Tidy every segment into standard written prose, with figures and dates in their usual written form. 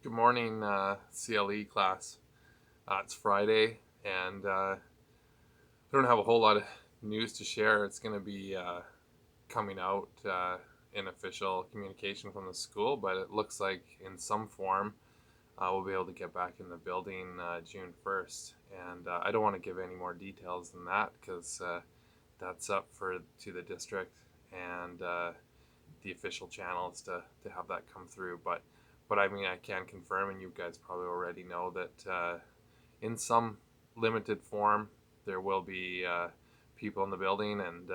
Good morning, CLE class. It's Friday, and I don't have a whole lot of news to share. It's going to be coming out in official communication from the school, but it looks like in some form we'll be able to get back in the building June 1st. And I don't want to give any more details than that because that's up to the district and the official channels to have that come through. But I mean, I can confirm, and you guys probably already know that in some limited form there will be people in the building, and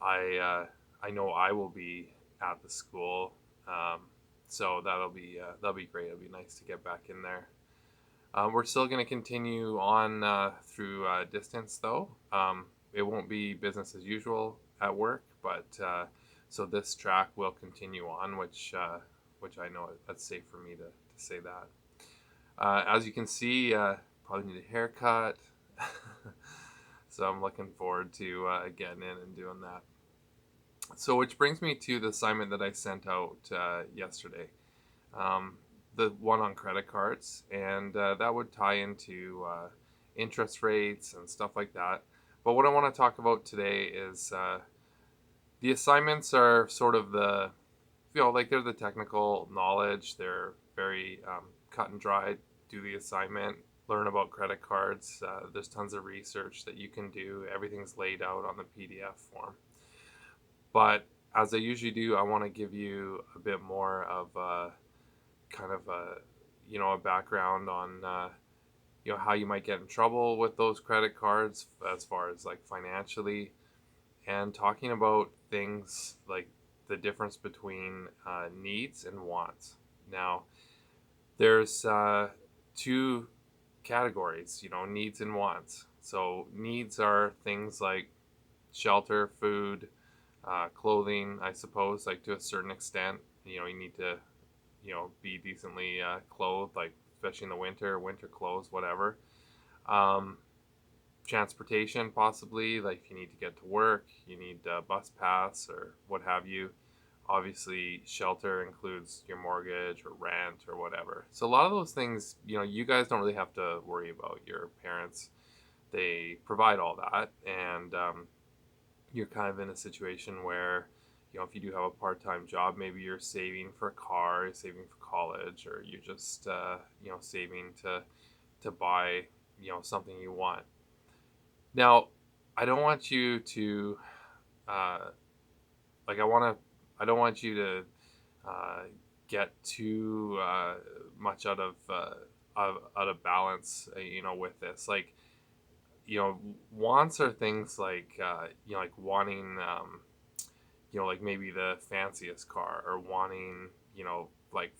I I know I will be at the school, um, so that'll be great. It'll be nice to get back in there. We're still going to continue on through distance, though. It won't be business as usual at work, but so this track will continue on, which I know that's safe for me to say that. As you can see, probably need a haircut, so I'm looking forward to getting in and doing that. So, which brings me to the assignment that I sent out yesterday. Um, the one on credit cards, and that would tie into interest rates and stuff like that. But what I want to talk about today is the assignments are sort of like they're the technical knowledge. They're very cut and dried. Do the assignment, learn about credit cards. There's tons of research that you can do. Everything's laid out on the PDF form. But as I usually do, I want to give you a bit more of kind of a background on how you might get in trouble with those credit cards as far as like financially, and talking about things like the difference between needs and wants. Now, there's two categories, needs and wants. So needs are things like shelter, food, clothing, I suppose, like to a certain extent. You need to be decently clothed, like especially in the winter clothes, whatever. Um, Transportation, possibly, like if you need to get to work, you need a bus pass or what have you. Obviously, shelter includes your mortgage or rent or whatever. So a lot of those things, you guys don't really have to worry about. Your parents, they provide all that, and you're kind of in a situation where if you do have a part-time job, maybe you're saving for a car, you're saving for college, or you're just saving to buy something you want. Now, I don't want you to uh, like I don't want you to uh, get too much out of balance, with this. Like, wants are things like like wanting like maybe the fanciest car, or wanting like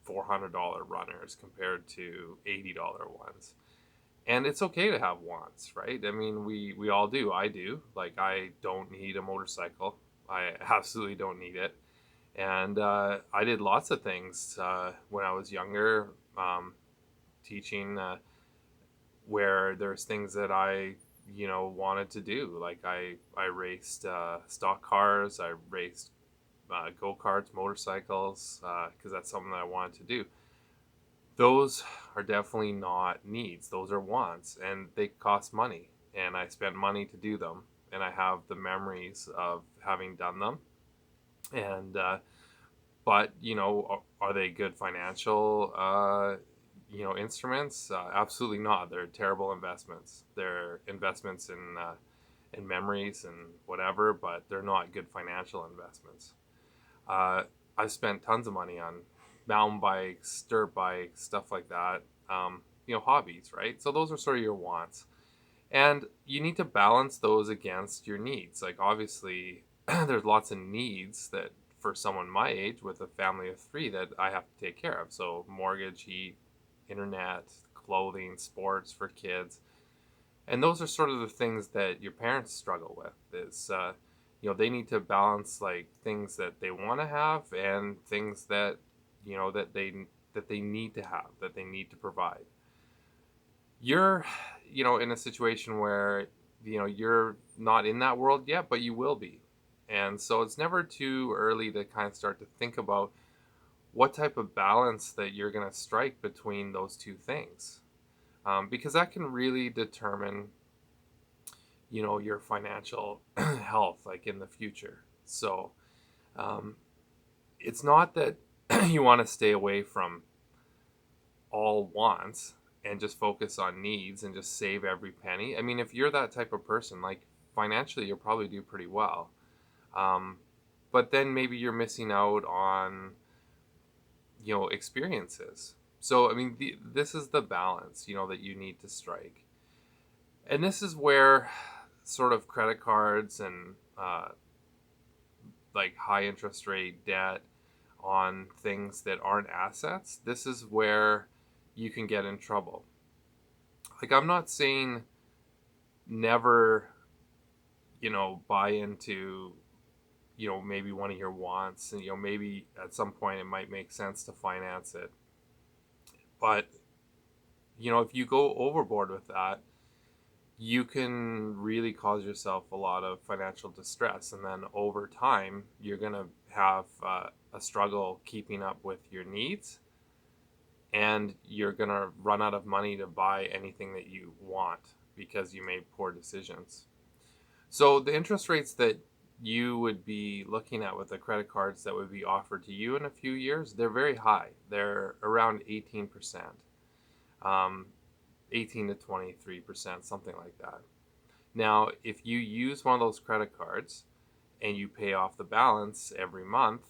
$400 runners compared to $80 ones. And it's okay to have wants, right? I mean, we all do. I do. Like, I don't need a motorcycle. I absolutely don't need it. And I did lots of things when I was younger, teaching, where there's things that I wanted to do. Like, I raced stock cars. I raced go-karts, motorcycles, because that's something that I wanted to do. Those are definitely not needs. Those are wants, and they cost money. And I spent money to do them, and I have the memories of having done them. And but are they good financial instruments? Absolutely not. They're terrible investments. They're investments in memories and whatever, but they're not good financial investments. Uh, I've spent tons of money on mountain bikes, dirt bikes, stuff like that. Hobbies, right? So those are sort of your wants, and you need to balance those against your needs. Like, obviously, there's lots of needs that for someone my age with a family of three that I have to take care of. So mortgage, heat, internet, clothing, sports for kids, and those are sort of the things that your parents struggle with. Is they need to balance like things that they want to have and things that that they need to have, that they need to provide. You're in a situation where you're not in that world yet, but you will be. And so it's never too early to kind of start to think about what type of balance that you're going to strike between those two things, because that can really determine, your financial health, like in the future. So um, it's not that you want to stay away from all wants and just focus on needs and just save every penny. I mean, if you're that type of person, like financially, you'll probably do pretty well. Um, but then maybe you're missing out on, experiences. So, I mean, this is the balance, that you need to strike. And this is where sort of credit cards and like high interest rate debt on things that aren't assets, this is where you can get in trouble. Like, I'm not saying never, buy into, maybe one of your wants, and, maybe at some point it might make sense to finance it. But, if you go overboard with that, you can really cause yourself a lot of financial distress. And then over time, you're going to have a struggle keeping up with your needs. And you're going to run out of money to buy anything that you want because you made poor decisions. So the interest rates that you would be looking at with the credit cards that would be offered to you in a few years, they're very high. They're around 18%, 18 to 23%, something like that. Now, if you use one of those credit cards and you pay off the balance every month,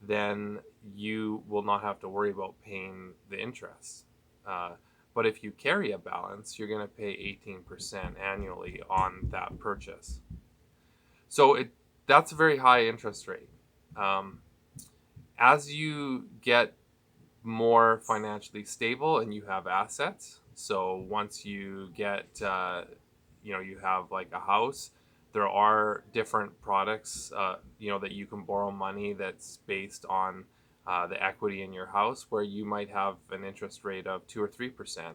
then you will not have to worry about paying the interest. But if you carry a balance, you're going to pay 18% annually on that purchase. So that's a very high interest rate. Um, as you get more financially stable and you have assets, so once you get, you have like a house, there are different products, that you can borrow money that's based on the equity in your house, where you might have an interest rate of 2 or 3%.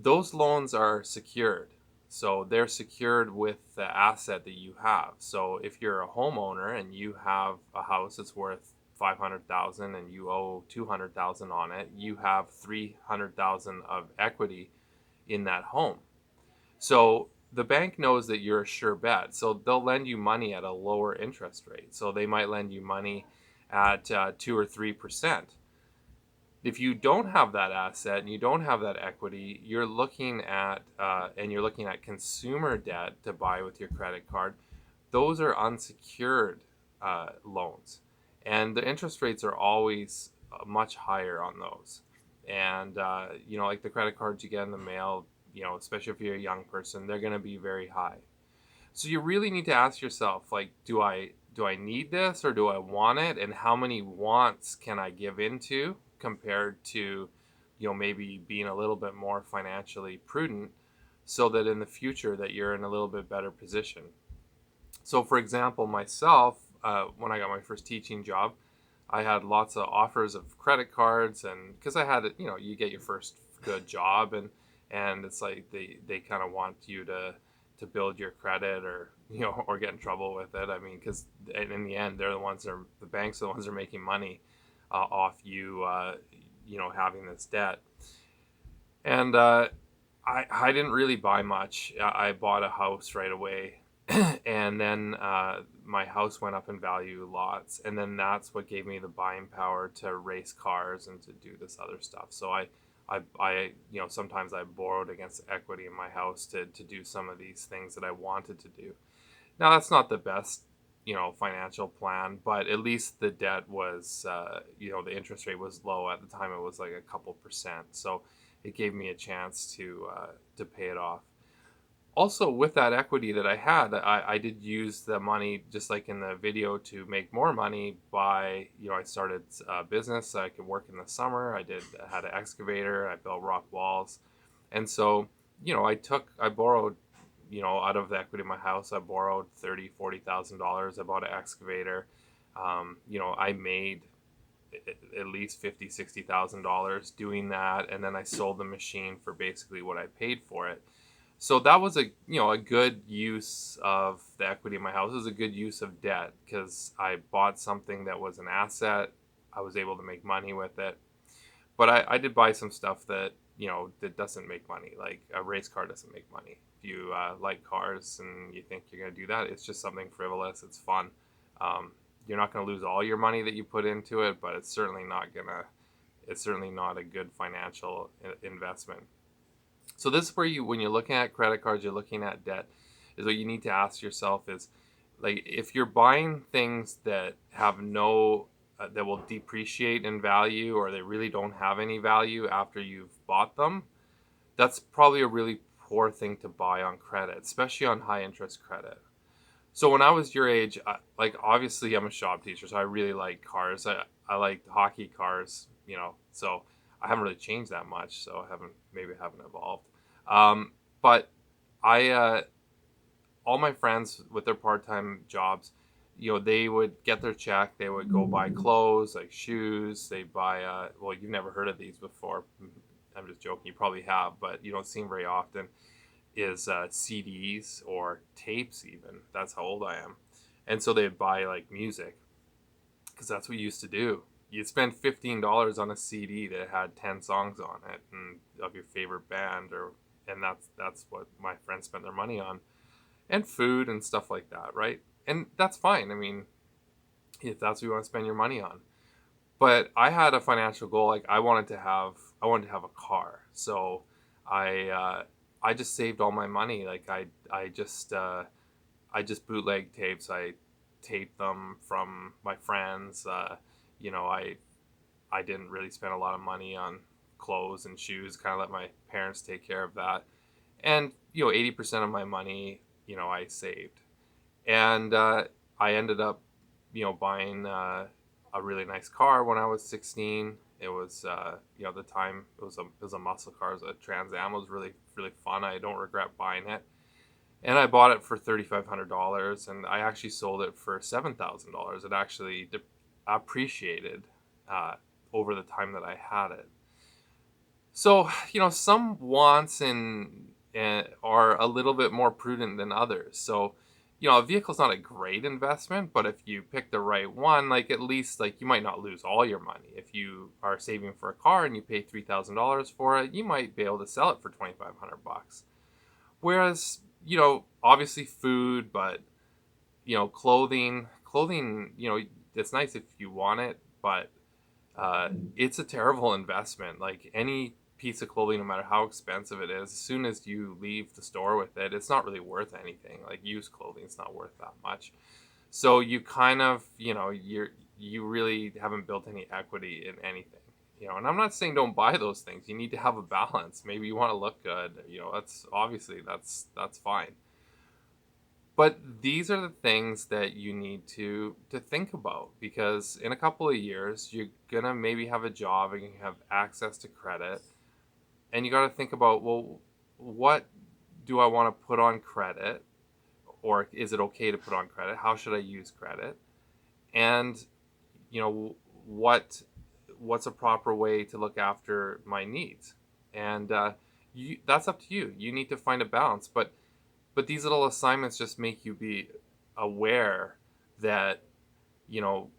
Those loans are secured. So they're secured with the asset that you have. So if you're a homeowner and you have a house that's worth 500,000 and you owe 200,000 on it, you have 300,000 of equity in that home. So the bank knows that you're a sure bet. So they'll lend you money at a lower interest rate. So they might lend you money at 2 or 3%. If you don't have that asset and you don't have that equity, you're looking at consumer debt to buy with your credit card. Those are unsecured loans, and the interest rates are always much higher on those. And like the credit cards you get in the mail, especially if you're a young person, they're going to be very high. So you really need to ask yourself, like, do I need this, or do I want it, and how many wants can I give into compared to, maybe being a little bit more financially prudent, so that in the future that you're in a little bit better position. So for example, myself, when I got my first teaching job, I had lots of offers of credit cards, and because I had, you get your first good job, and it's like they kind of want you to build your credit, or or get in trouble with it. I mean, because in the end, the banks are the ones that are making money off you, having this debt. And I didn't really buy much. I bought a house right away, and then my house went up in value lots, and then that's what gave me the buying power to race cars and to do this other stuff. So I sometimes I borrowed against equity in my house to do some of these things that I wanted to do. Now that's not the best, financial plan, but at least the debt was, the interest rate was low at the time. It was like a couple percent, so it gave me a chance to pay it off. Also, with that equity that I had, I did use the money, just like in the video, to make more money by, I started a business so I could work in the summer. I had an excavator, I built rock walls. And so, I borrowed, out of the equity of my house, I borrowed $30,000, $40,000. I bought an excavator. I made at least $50,000, $60,000 doing that. And then I sold the machine for basically what I paid for it. So that was a good use of the equity in my house. It was a good use of debt because I bought something that was an asset, I was able to make money with it. But I did buy some stuff that, that doesn't make money. Like a race car doesn't make money. If you like cars and you think you're going to do that, it's just something frivolous. It's fun. Um, you're not going to lose all your money that you put into it, but it's certainly not a good financial investment. So this is where when you're looking at credit cards, you're looking at debt, is what you need to ask yourself is, like, if you're buying things that have no that will depreciate in value, or they really don't have any value after you've bought them, that's probably a really poor thing to buy on credit, especially on high interest credit. So when I was your age, like, obviously I'm a shop teacher, so I really like cars. I like hockey cars, so I haven't really changed that much. So I haven't evolved. But I, all my friends with their part-time jobs, they would get their check, they would go buy clothes, like shoes. They buy, well, you've never heard of these before. I'm just joking. You probably have, but you don't see them very often. Is CDs or tapes even. That's how old I am. And so they'd buy like music, because that's what you used to do. You'd spend $15 on a CD that had 10 songs on it and of your favorite band, and that's what my friends spent their money on, and food and stuff like that, right? And that's fine. I mean, if that's what you want to spend your money on. But I had a financial goal. Like, I wanted to have a car. So I just saved all my money. Like, I just bootleg tapes. I taped them from my friends. I didn't really spend a lot of money on clothes and shoes. Kind of let my parents take care of that. And 80% of my money, I saved. And I ended up, buying a really nice car when I was 16. It was, at the time, it was a muscle car. It was a Trans Am. It was really, really fun. I don't regret buying it. And I bought it for $3,500, and I actually sold it for $7,000. It actually appreciated uh, over the time that I had it. So, some wants and are a little bit more prudent than others. So, a vehicle's not a great investment, but if you pick the right one, like, at least, like, you might not lose all your money. If you are saving for a car and you pay $3,000 for it, you might be able to sell it for $2,500. Whereas, obviously food, but clothing, it's nice if you want it, but it's a terrible investment. Like, any piece of clothing, no matter how expensive it is, as soon as you leave the store with it, it's not really worth anything. Like, used clothing is not worth that much. So you kind of, you really haven't built any equity in anything. And I'm not saying don't buy those things. You need to have a balance. Maybe you want to look good. That's obviously that's fine. But these are the things that you need to think about, because in a couple of years you're gonna maybe have a job and you have access to credit, and you got to think about, well, what do I want to put on credit, or is it okay to put on credit? How should I use credit? And you know what what's a proper way to look after my needs? And that's up to you. You need to find a balance, but these little assignments just make you be aware that, you know,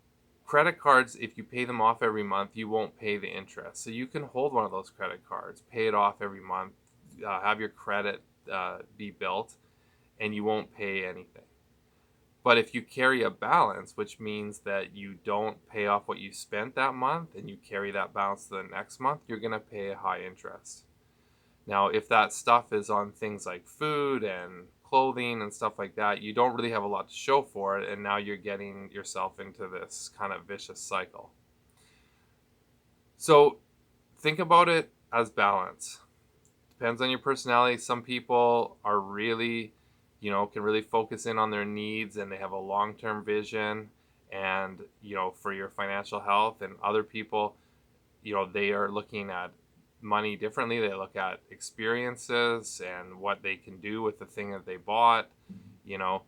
credit cards, if you pay them off every month, you won't pay the interest. So you can hold one of those credit cards, pay it off every month, have your credit be built, and you won't pay anything. But if you carry a balance, which means that you don't pay off what you spent that month and you carry that balance to the next month, you're going to pay a high interest. Now, if that stuff is on things like food and clothing and stuff like that, you don't really have a lot to show for it, and now you're getting yourself into this kind of vicious cycle. So think about it as balance. Depends on your personality. Some people are really, can really focus in on their needs and they have a long-term vision and, for your financial health. And other people, they are looking at money differently. They look at experiences and what they can do with the thing that they bought. You know,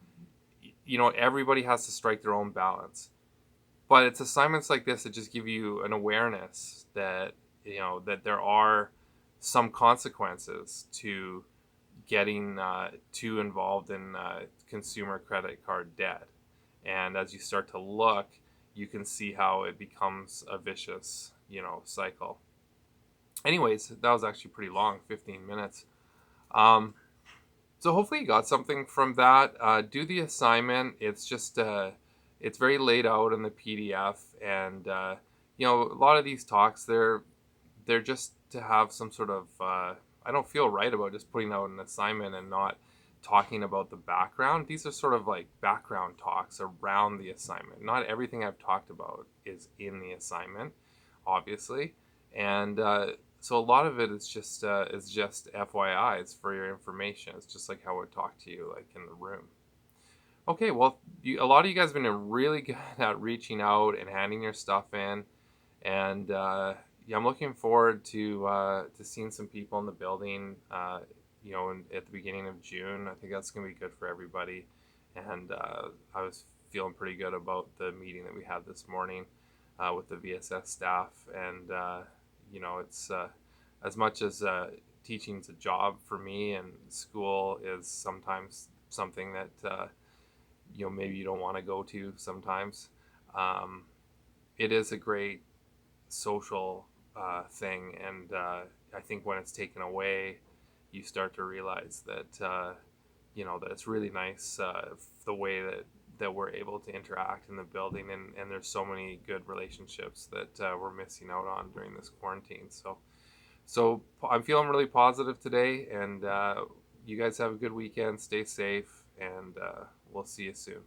everybody has to strike their own balance. But it's assignments like this that just give you an awareness that, that there are some consequences to getting too involved in consumer credit card debt. And as you start to look, you can see how it becomes a vicious, cycle. Anyways, that was actually pretty long, 15 minutes. Um, so hopefully you got something from that. Do the assignment. It's very laid out in the PDF, and a lot of these talks, they're just to have some sort of. I don't feel right about just putting out an assignment and not talking about the background. These are sort of like background talks around the assignment. Not everything I've talked about is in the assignment, obviously, and so a lot of it is just FYI. It's for your information. It's just like how I would talk to you like in the room. Okay, well, a lot of you guys have been really good at reaching out and handing your stuff in, and yeah, I'm looking forward to seeing some people in the building. At the beginning of June. I think that's gonna be good for everybody, and I was feeling pretty good about the meeting that we had this morning with the VSS staff, and it's as much as teaching's a job for me, and school is sometimes something that maybe you don't want to go to sometimes. Um, it is a great social thing, and I think when it's taken away, you start to realize that that it's really nice the way that we're able to interact in the building, and there's so many good relationships that we're missing out on during this quarantine. So I'm feeling really positive today, and you guys have a good weekend. Stay safe, and we'll see you soon.